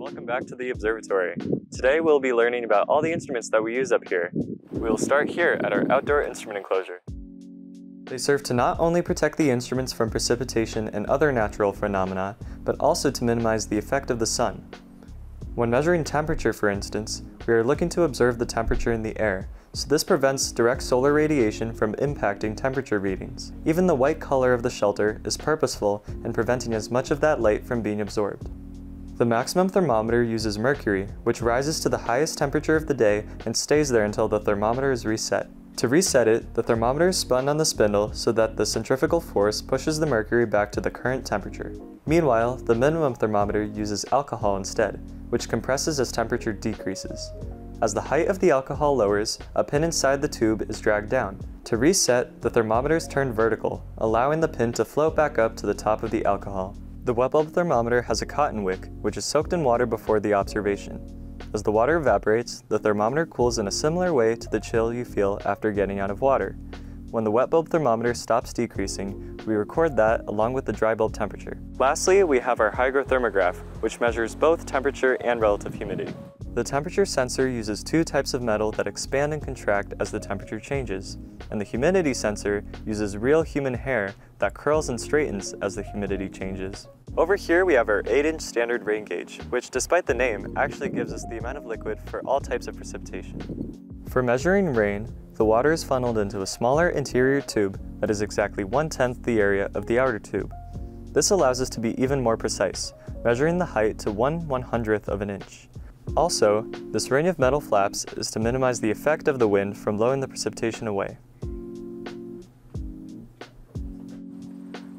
welcome back to the Observatory. Today we'll be learning about all the instruments that we use up here. We will start here at our outdoor instrument enclosure. They serve to not only protect the instruments from precipitation and other natural phenomena, but also to minimize the effect of the sun. When measuring temperature, for instance, we are looking to observe the temperature in the air, so this prevents direct solar radiation from impacting temperature readings. Even the white color of the shelter is purposeful in preventing as much of that light from being absorbed. The maximum thermometer uses mercury, which rises to the highest temperature of the day and stays there until the thermometer is reset. To reset it, the thermometer is spun on the spindle so that the centrifugal force pushes the mercury back to the current temperature. Meanwhile, the minimum thermometer uses alcohol instead, which compresses as temperature decreases. As the height of the alcohol lowers, a pin inside the tube is dragged down. To reset, the thermometer is turned vertical, allowing the pin to float back up to the top of the alcohol. The wet bulb thermometer has a cotton wick, which is soaked in water before the observation. As the water evaporates, the thermometer cools in a similar way to the chill you feel after getting out of water. When the wet bulb thermometer stops decreasing, we record that along with the dry bulb temperature. Lastly, we have our hygrothermograph, which measures both temperature and relative humidity. The temperature sensor uses two types of metal that expand and contract as the temperature changes, and the humidity sensor uses real human hair that curls and straightens as the humidity changes. Over here we have our 8-inch standard rain gauge, which despite the name actually gives us the amount of liquid for all types of precipitation. For measuring rain, the water is funneled into a smaller interior tube that is exactly 1/10 the area of the outer tube. This allows us to be even more precise, measuring the height to 1/100th of an inch. Also, this ring of metal flaps is to minimize the effect of the wind from blowing the precipitation away.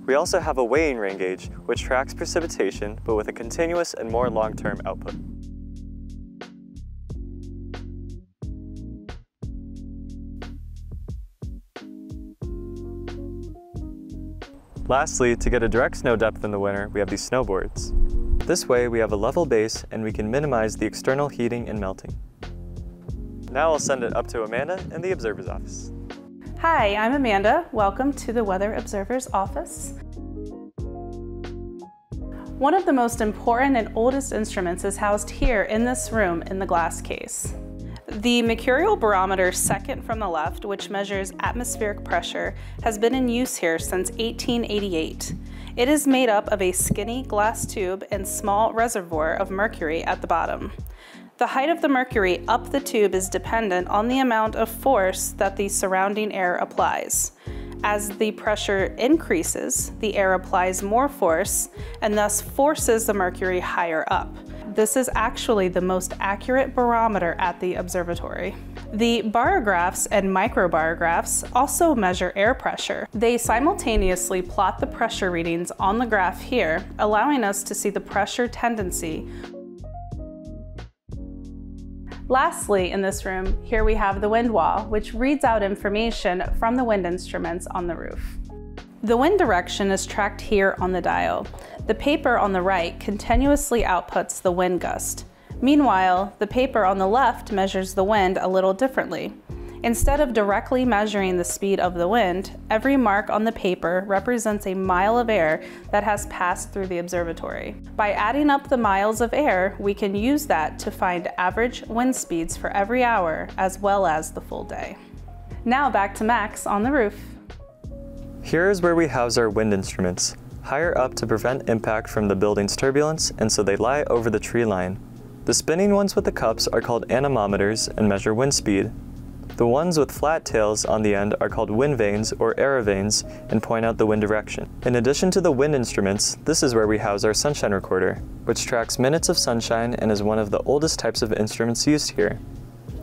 We also have a weighing rain gauge, which tracks precipitation, but with a continuous and more long-term output. Lastly, to get a direct snow depth in the winter, we have these snowboards. This way, we have a level base and we can minimize the external heating and melting. Now I'll send it up to Amanda in the Observer's office. Hi, I'm Amanda. Welcome to the Weather Observer's office. One of the most important and oldest instruments is housed here in this room in the glass case. The mercurial barometer, second from the left, which measures atmospheric pressure, has been in use here since 1888. It is made up of a skinny glass tube and small reservoir of mercury at the bottom. The height of the mercury up the tube is dependent on the amount of force that the surrounding air applies. As the pressure increases, the air applies more force and thus forces the mercury higher up. This is actually the most accurate barometer at the observatory. The barographs and microbarographs also measure air pressure. They simultaneously plot the pressure readings on the graph here, allowing us to see the pressure tendency. Lastly, in this room, here we have the wind wall, which reads out information from the wind instruments on the roof. The wind direction is tracked here on the dial. The paper on the right continuously outputs the wind gust. Meanwhile, the paper on the left measures the wind a little differently. Instead of directly measuring the speed of the wind, every mark on the paper represents a mile of air that has passed through the observatory. By adding up the miles of air, we can use that to find average wind speeds for every hour as well as the full day. Now back to Max on the roof. Here is where we house our wind instruments, higher up to prevent impact from the building's turbulence, and so they lie over the tree line. The spinning ones with the cups are called anemometers and measure wind speed. The ones with flat tails on the end are called wind vanes or aerovanes and point out the wind direction. In addition to the wind instruments, this is where we house our sunshine recorder, which tracks minutes of sunshine and is one of the oldest types of instruments used here.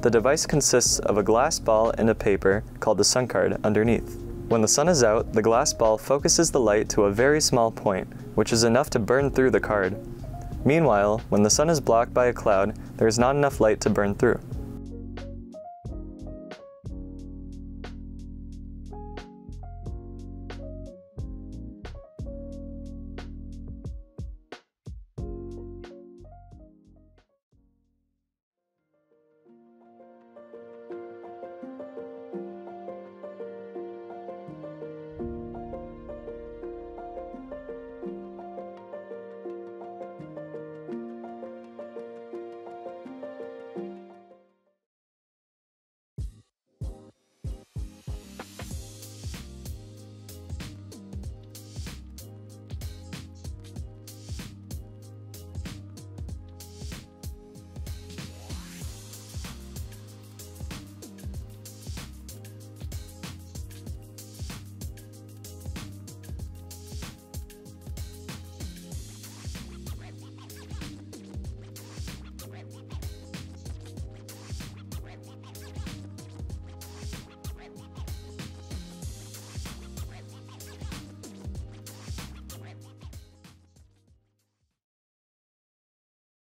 The device consists of a glass ball and a paper called the sun card underneath. When the sun is out, the glass ball focuses the light to a very small point, which is enough to burn through the card. Meanwhile, when the sun is blocked by a cloud, there is not enough light to burn through.